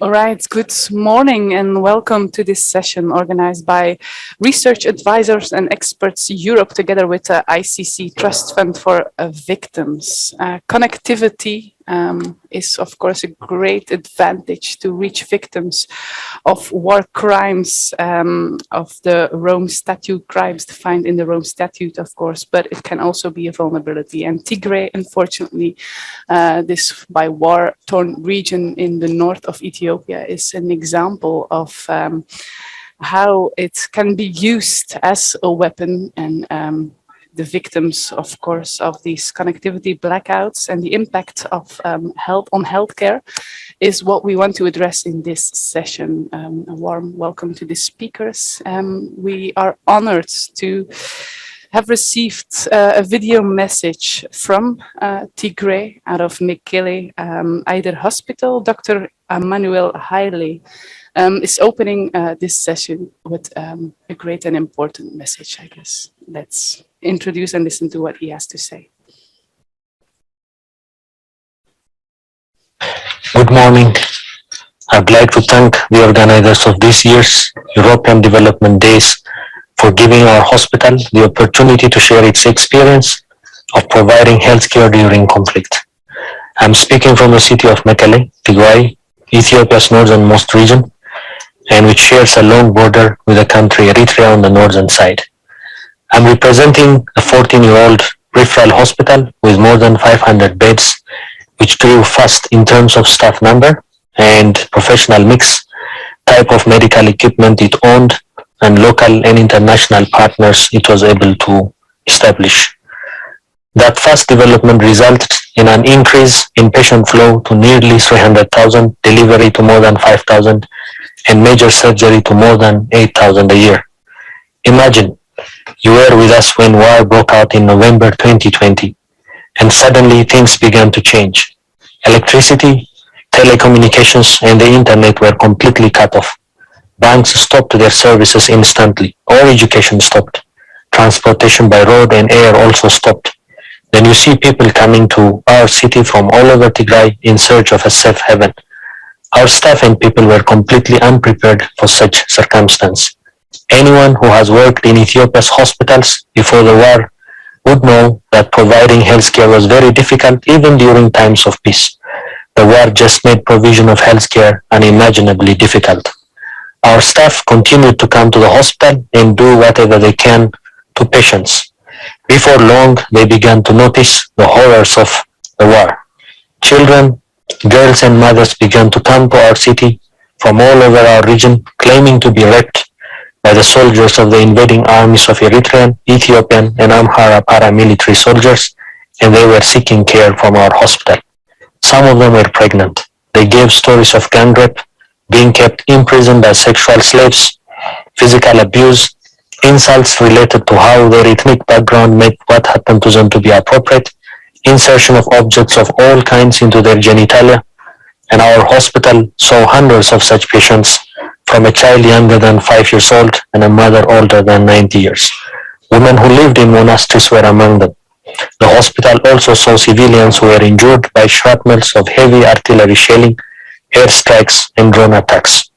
All right, good morning and welcome to this session organized by research advisors and experts Europe together with the ICC Trust Fund for Victims. Connectivity is of course a great advantage to reach victims of war crimes, of the Rome Statute Crimes defined in the Rome Statute, of course, but it can also be a vulnerability. And Tigray, unfortunately, this by war-torn region in the north of Ethiopia is an example of how it can be used as a weapon, and the victims, of course, of these connectivity blackouts and the impact of health on healthcare is what we want to address in this session. A warm welcome to the speakers. We are honored to have received a video message from Tigray out of Mekele, Ayder Hospital. Dr. Emmanuel Haile is opening this session with a great and important message, I guess. Let's introduce and listen to what he has to say. Good morning. I'd like to thank the organizers of this year's European Development Days for giving our hospital the opportunity to share its experience of providing healthcare during conflict. I'm speaking from the city of Mekele, Tigray, Ethiopia's northernmost region, and which shares a long border with the country Eritrea on the northern side. I'm representing a 14-year-old referral hospital with more than 500 beds, which grew fast in terms of staff number and professional mix, type of medical equipment it owned, and local and international partners it was able to establish. That fast development resulted in an increase in patient flow to nearly 300,000, delivery to more than 5,000, and major surgery to more than 8,000 a year. Imagine, you were with us when war broke out in November 2020, and suddenly things began to change. Electricity, telecommunications, and the internet were completely cut off. Banks stopped their services instantly. All education stopped. Transportation by road and air also stopped. Then you see people coming to our city from all over Tigray in search of a safe haven. Our staff and people were completely unprepared for such circumstance. Anyone who has worked in Ethiopia's hospitals before the war would know that providing healthcare was very difficult even during times of peace. The war just made provision of healthcare unimaginably difficult. Our staff continued to come to the hospital and do whatever they can to patients. Before long, they began to notice the horrors of the war. Children, girls and mothers began to come to our city from all over our region, claiming to be raped by the soldiers of the invading armies of Eritrean, Ethiopian, and Amhara paramilitary soldiers, and they were seeking care from our hospital. Some of them were pregnant. They gave stories of gang rape, being kept imprisoned as sexual slaves, physical abuse, insults related to how their ethnic background made what happened to them to be appropriate, insertion of objects of all kinds into their genitalia, and our hospital saw hundreds of such patients, from a child younger than 5 years old and a mother older than 90 years. Women who lived in monasteries were among them. The hospital also saw civilians who were injured by shrapnels of heavy artillery shelling, airstrikes, and drone attacks.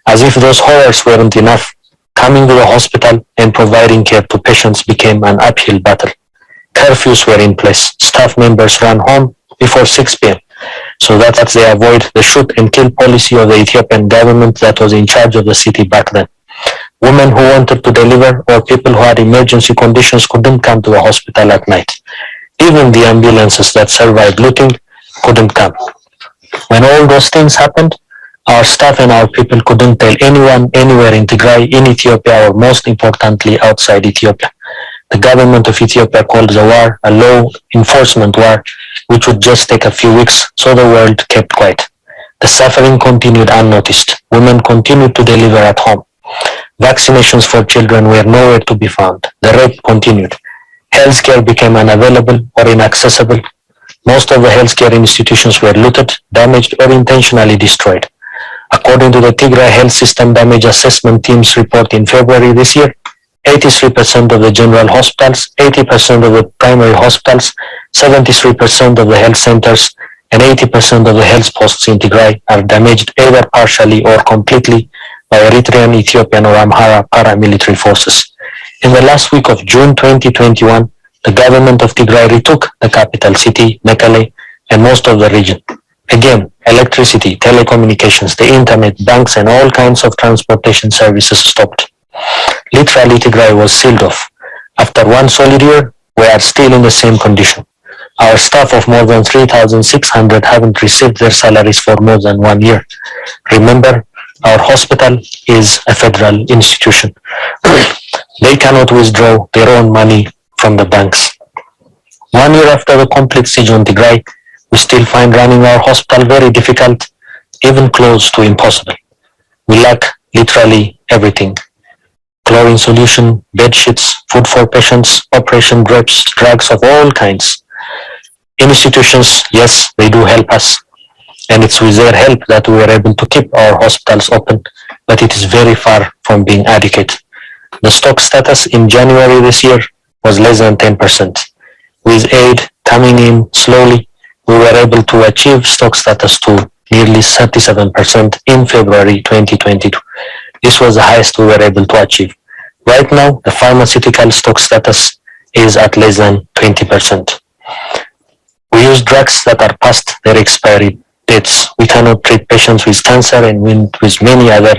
As if those horrors weren't enough, coming to the hospital and providing care to patients became an uphill battle. Curfews were in place. Staff members ran home before 6 p.m. so that they avoid the shoot and kill policy of the Ethiopian government that was in charge of the city back then. Women who wanted to deliver or people who had emergency conditions couldn't come to the hospital at night. Even the ambulances that survived looting couldn't come. When all those things happened, our staff and our people couldn't tell anyone anywhere in Tigray, in Ethiopia, or most importantly outside Ethiopia. The government of Ethiopia called the war a law enforcement war, which would just take a few weeks, so the world kept quiet. The suffering continued unnoticed. Women continued to deliver at home. Vaccinations for children were nowhere to be found. The rape continued. Healthcare became unavailable or inaccessible. Most of the healthcare institutions were looted, damaged, or intentionally destroyed. According to the Tigray Health System Damage Assessment Team's report in February this year, 83% of the general hospitals, 80% of the primary hospitals, 73% of the health centers, and 80% of the health posts in Tigray are damaged either partially or completely by Eritrean, Ethiopian, or Amhara paramilitary forces. In the last week of June 2021, the government of Tigray retook the capital city, Mekelle, and most of the region. Again, electricity, telecommunications, the internet, banks, and all kinds of transportation services stopped. Literally, Tigray was sealed off. After one solid year, we are still in the same condition. Our staff of more than 3,600 haven't received their salaries for more than 1 year. Remember, our hospital is a federal institution. They cannot withdraw their own money from the banks. 1 year after the complete siege on Tigray, we still find running our hospital very difficult, even close to impossible. We lack literally everything. Chlorine solution, bed sheets, food for patients, operation drapes, drugs of all kinds. Institutions, yes, they do help us, and it's with their help that we are able to keep our hospitals open, but it is very far from being adequate. The stock status in January this year was less than 10%. With aid coming in slowly, we were able to achieve stock status to nearly 37% in February 2022. This was the highest we were able to achieve. Right now, the pharmaceutical stock status is at less than 20%. We use drugs that are past their expiry dates. We cannot treat patients with cancer and with many other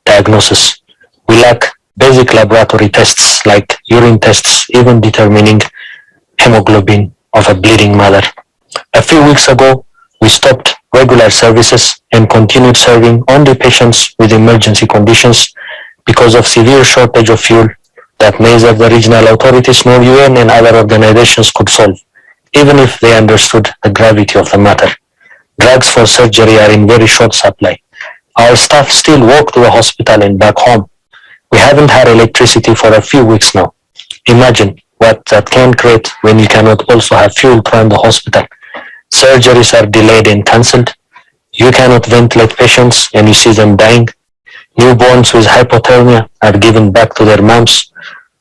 diagnoses. We lack basic laboratory tests like urine tests, even determining hemoglobin of a bleeding mother. A few weeks ago, we stopped regular services and continued serving only patients with emergency conditions because of severe shortage of fuel that neither the regional authorities nor UN and other organizations could solve, even if they understood the gravity of the matter. Drugs for surgery are in very short supply. Our staff still walk to the hospital and back home. We haven't had electricity for a few weeks now. Imagine what that can create when you cannot also have fuel to run the hospital. Surgeries are delayed and cancelled. You cannot ventilate patients and you see them dying. Newborns with hypothermia are given back to their moms.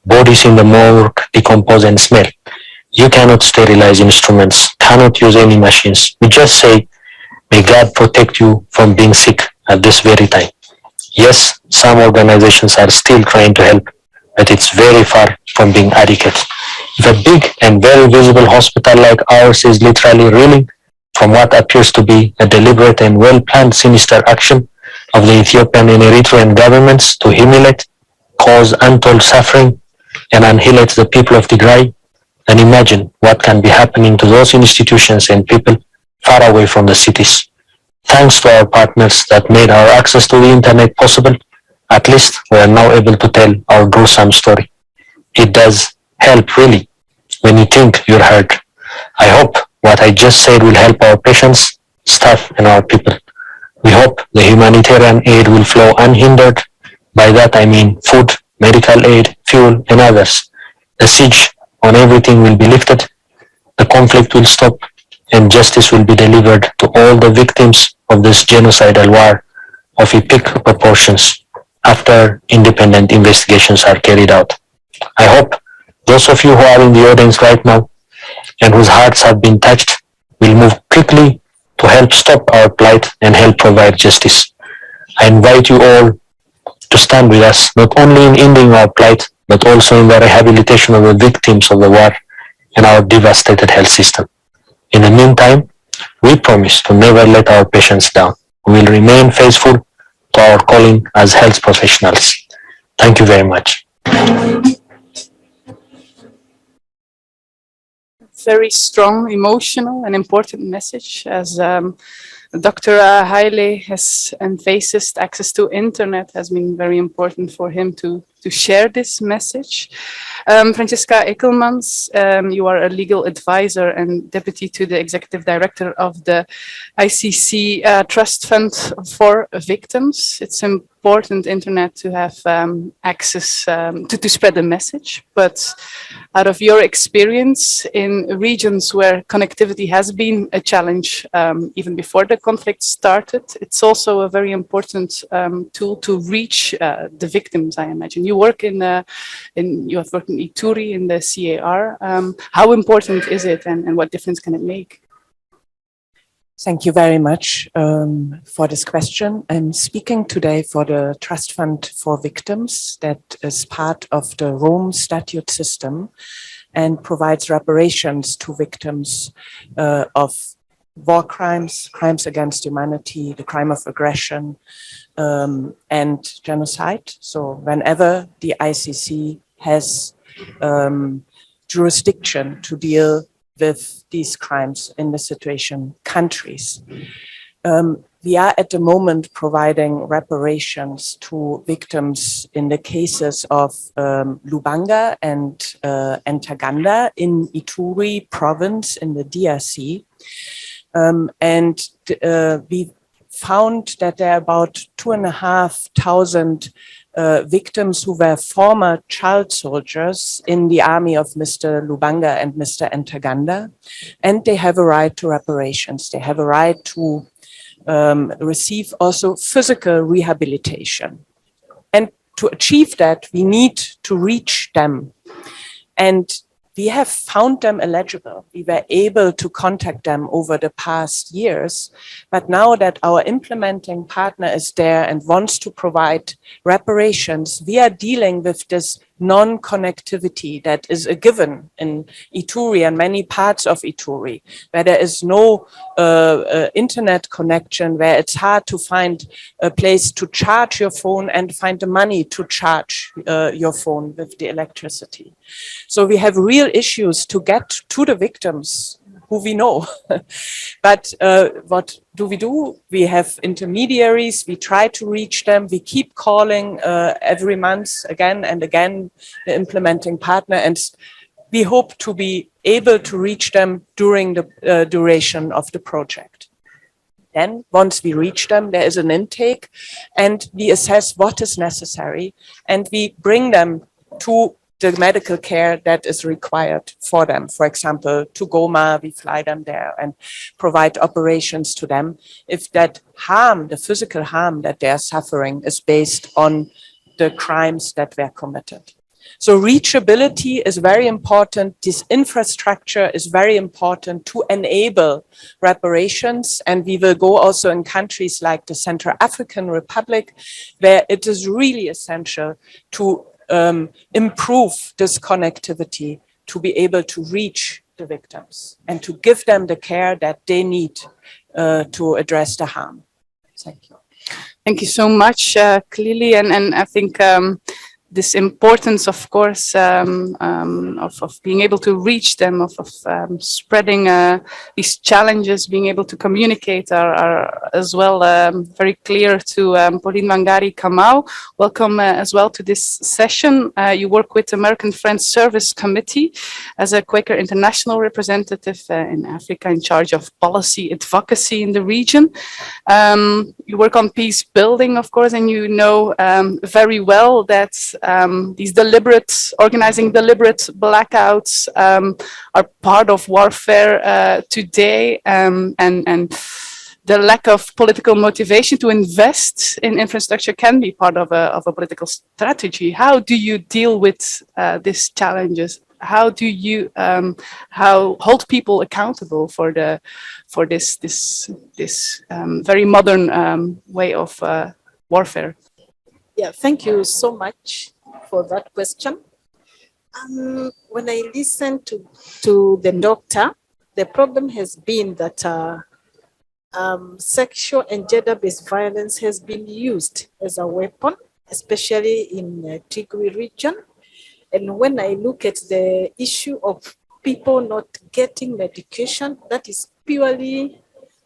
Bodies in the morgue decompose and smell. You cannot sterilize instruments, cannot use any machines. We just say, may God protect you from being sick at this very time. Yes, some organizations are still trying to help, but it's very far from being adequate. If a big and very visible hospital like ours is literally reeling from what appears to be a deliberate and well-planned sinister action of the Ethiopian and Eritrean governments to humiliate, cause untold suffering, and annihilate the people of Tigray, then imagine what can be happening to those institutions and people far away from the cities. Thanks to our partners that made our access to the internet possible, at least we are now able to tell our gruesome story. It does help really when you think you're hurt. I hope what I just said will help our patients, staff, and our people. We hope the humanitarian aid will flow unhindered. By that I mean food, medical aid, fuel, and others. The siege on everything will be lifted, the conflict will stop, and justice will be delivered to all the victims of this genocidal war of epic proportions after independent investigations are carried out. I hope those of you who are in the audience right now and whose hearts have been touched will move quickly to help stop our plight and help provide justice. I invite you all to stand with us, not only in ending our plight, but also in the rehabilitation of the victims of the war and our devastated health system. In the meantime, we promise to never let our patients down. We will remain faithful to our calling as health professionals. Thank you very much. Very strong, emotional, and important message, as Dr. Haile has emphasized. Access to internet has been very important for him to share this message. Francesca Eckelmans, you are a legal advisor and deputy to the executive director of the ICC Trust Fund for Victims. It's important internet to have access to spread the message, but out of your experience in regions where connectivity has been a challenge even before the conflict started, it's also a very important tool to reach the victims, I imagine. You work you have worked in Ituri in the CAR. How important is it, and what difference can it make? Thank you very much for this question. I'm speaking today for the Trust Fund for Victims that is part of the Rome Statute system and provides reparations to victims of war crimes, crimes against humanity, the crime of aggression, and genocide. So whenever the ICC has jurisdiction to deal with these crimes in the situation countries. We are at the moment providing reparations to victims in the cases of Lubanga and Ntaganda in Ituri province in the DRC. We found that there are about 2,500 victims who were former child soldiers in the army of Mr. Lubanga and Mr. Ntaganda, and they have a right to reparations. They have a right to receive also physical rehabilitation. And to achieve that, we need to reach them. And we have found them eligible. We were able to contact them over the past years. But now that our implementing partner is there and wants to provide reparations, we are dealing with this non-connectivity that is a given in Ituri and many parts of Ituri, where there is no internet connection, where it's hard to find a place to charge your phone and find the money to charge your phone with the electricity. So we have real issues to get to the victims who we know. But what do? We have intermediaries, we try to reach them, we keep calling every month again and again the implementing partner, and we hope to be able to reach them during the duration of the project. Then once we reach them, there is an intake and we assess what is necessary and we bring them to the medical care that is required for them. For example, to Goma, we fly them there and provide operations to them. If that harm, the physical harm that they are suffering is based on the crimes that were committed. So reachability is very important. This infrastructure is very important to enable reparations. And we will go also in countries like the Central African Republic, where it is really essential to improve this connectivity to be able to reach the victims and to give them the care that they need to address the harm. Thank you. Thank you so much, clearly, and I think this importance, of course, of being able to reach them, of spreading these challenges, being able to communicate are as well very clear to Pauline Wangari Kamau. Welcome as well to this session. You work with American Friends Service Committee as a Quaker International representative in Africa in charge of policy advocacy in the region. You work on peace building, of course, and you know very well that these organizing deliberate blackouts are part of warfare today, and the lack of political motivation to invest in infrastructure can be part of a political strategy. How do you deal with these challenges? How do you hold people accountable for this very modern way of warfare? Yeah, thank you so much for that question. When I listen to the doctor, the problem has been that sexual and gender-based violence has been used as a weapon, especially in the Tigray region. And when I look at the issue of people not getting medication, that is purely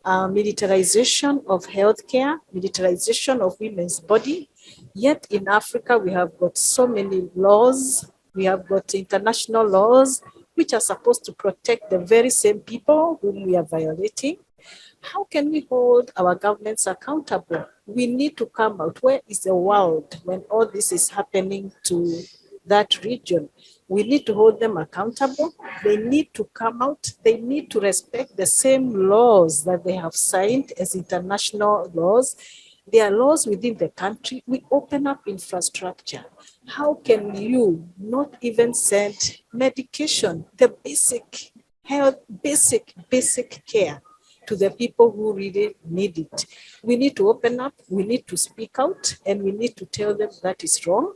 militarization of healthcare, militarization of women's body. Yet in Africa, we have got so many laws. We have got international laws which are supposed to protect the very same people whom we are violating. How can we hold our governments accountable? We need to come out. Where is the world when all this is happening to that region? We need to hold them accountable. They need to come out. They need to respect the same laws that they have signed as international laws. There are laws within the country. We open up infrastructure. How can you not even send medication, the basic health, basic care? to the people who really need it. We need to open up, we need to speak out, and we need to tell them that is wrong.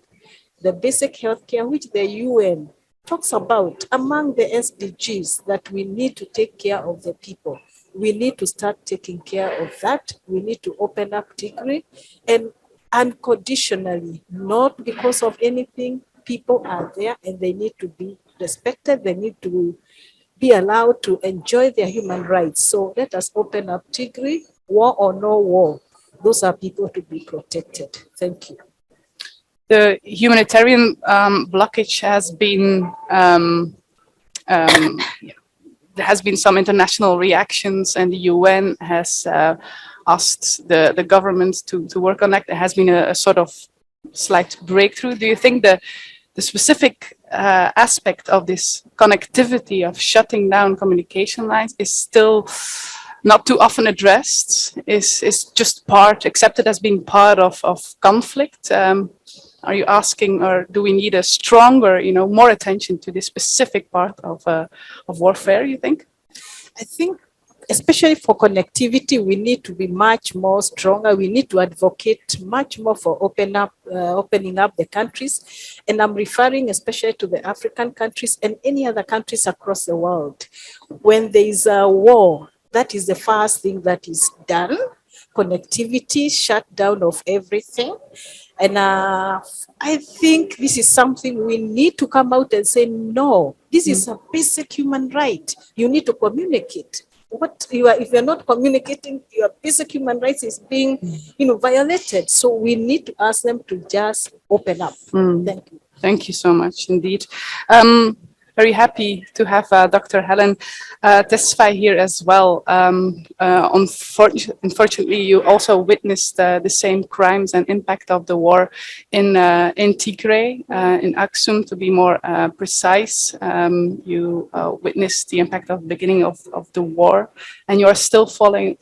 The basic healthcare, which the UN talks about among the SDGs, that we need to take care of the people. We need to start taking care of that. We need to open up Tigray and unconditionally, not because of anything. People are there and they need to be respected. They need to be allowed to enjoy their human rights. So let us open up Tigray, war or no war. Those are people to be protected. Thank you. The humanitarian blockage has been there has been some international reactions, and the UN has asked the government to work on that. There has been a sort of slight breakthrough. Do you think the specific aspect of this connectivity of shutting down communication lines is still not too often addressed, is just accepted as being part of conflict? Are you asking, or do we need a stronger, more attention to this specific part of warfare, you think? I think, especially for connectivity, we need to be much more stronger. We need to advocate much more for opening up the countries. And I'm referring especially to the African countries and any other countries across the world. When there is a war, that is the first thing that is done. Connectivity, shutdown of everything. And I think this is something we need to come out and say, no, this is a basic human right. You need to communicate. If you're not communicating, your basic human rights is being, violated. So we need to ask them to just open up. Thank you. Thank you so much indeed. Very happy to have Dr. Helen testify here as well. Unfortunately, you also witnessed the same crimes and impact of the war in Tigray, in Aksum, to be more precise. You witnessed the impact of the beginning of the war, and you are still following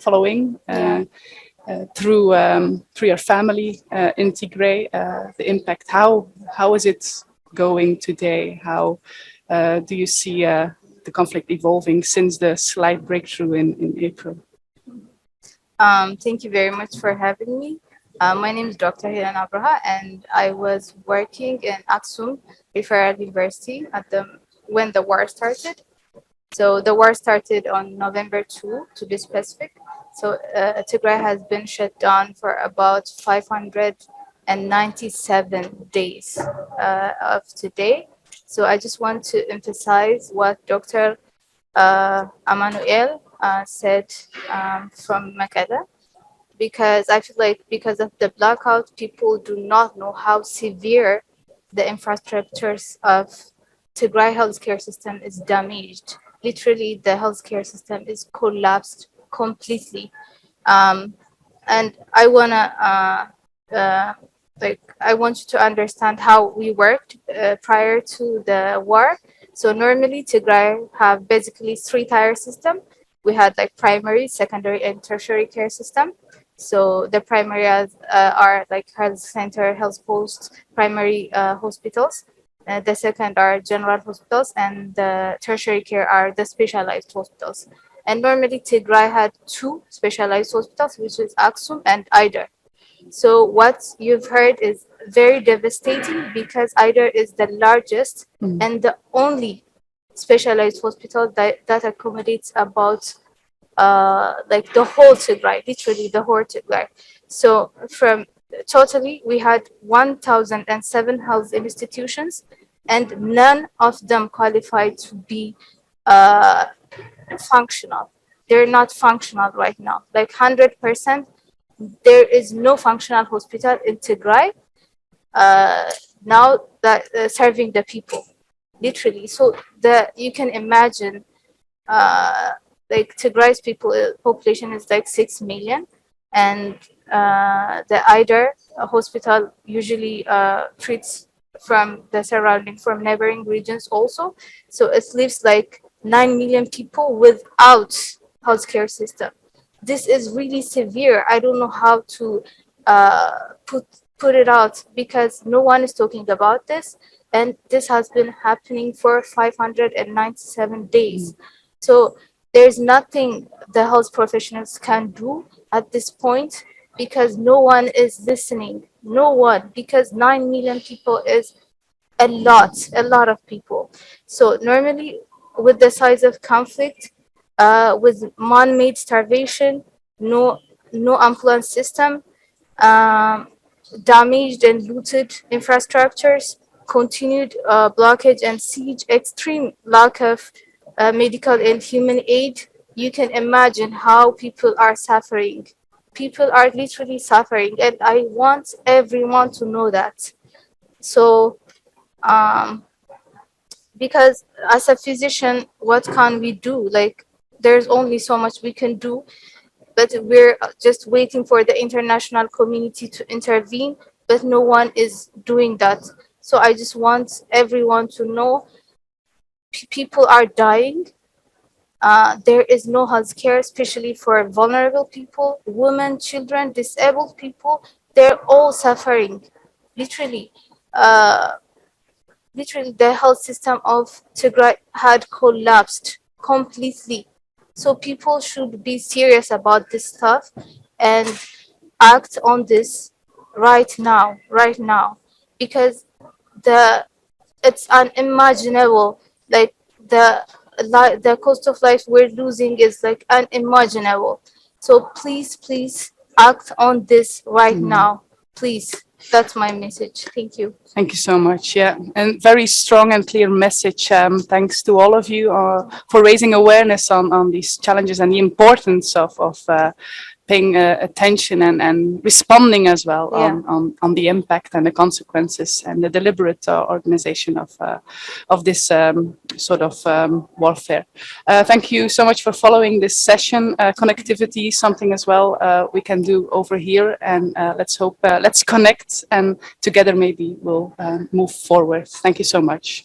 through your family in Tigray, the impact. How is it going today? How do you see the conflict evolving since the slight breakthrough in April? Thank you very much for having me. My name is Dr. Helen Abraha, and I was working in Aksum Referral University when the war started. So the war started on November 2, to be specific. So Tigray has been shut down for about 597 days of today. So I just want to emphasize what Dr. Emmanuel said from Makeda, because I feel like because of the blackout, people do not know how severe the infrastructures of Tigray healthcare system is damaged. Literally, the healthcare system is collapsed completely. And I want you to understand how we worked prior to the war. So normally Tigray have basically 3-tier system. We had like primary, secondary, and tertiary care system. So the primary are like health center, health posts, primary hospitals. The second are general hospitals, and the tertiary care are the specialized hospitals. And normally Tigray had 2 specialized hospitals, which is Aksum and Ayder. So what you've heard is very devastating, because Ayder is the largest and the only specialized hospital that accommodates about like the whole Tigray, literally the whole Tigray. So from totally, we had 1,007 health institutions, and none of them qualified to be functional. They're not functional right now, like 100%. There is no functional hospital in Tigray now that serving the people, literally. So you can imagine, like Tigray's population is like 6 million, and the Ayder hospital usually treats from the surrounding, from neighboring regions also. So it leaves like 9 million people without healthcare system. This is really severe. I don't know how to put it out, because no one is talking about this, and this has been happening for 597 days. So There's nothing the health professionals can do at this point because no one is listening. No one, because 9 million people is a lot of people. So normally with the size of conflict, with man-made starvation, no ambulance system, um, damaged and looted infrastructures, continued blockage and siege, extreme lack of medical and human aid, you can imagine how people are suffering. People are literally suffering, and I want everyone to know that. So, because as a physician, what can we do? Like, there's only so much we can do, but we're just waiting for the international community to intervene, but no one is doing that. So I just want everyone to know people are dying. There is no healthcare, especially for vulnerable people, women, children, disabled people. They're all suffering, literally. Uh, Literally, the health system of Tigray had collapsed completely. So people should be serious about this stuff and act on this right now, because the it's unimaginable. Like the cost of life we're losing is like unimaginable. So please act on this right now, please. That's my message. Thank you. Thank you so much. Yeah, and very strong and clear message. Thanks to all of you for raising awareness on these challenges and the importance of paying attention and responding as well on the impact and the consequences and the deliberate organization of this sort of warfare. Thank you so much for following this session. Connectivity is something as well we can do over here, and let's connect, and together maybe we'll move forward. Thank you so much.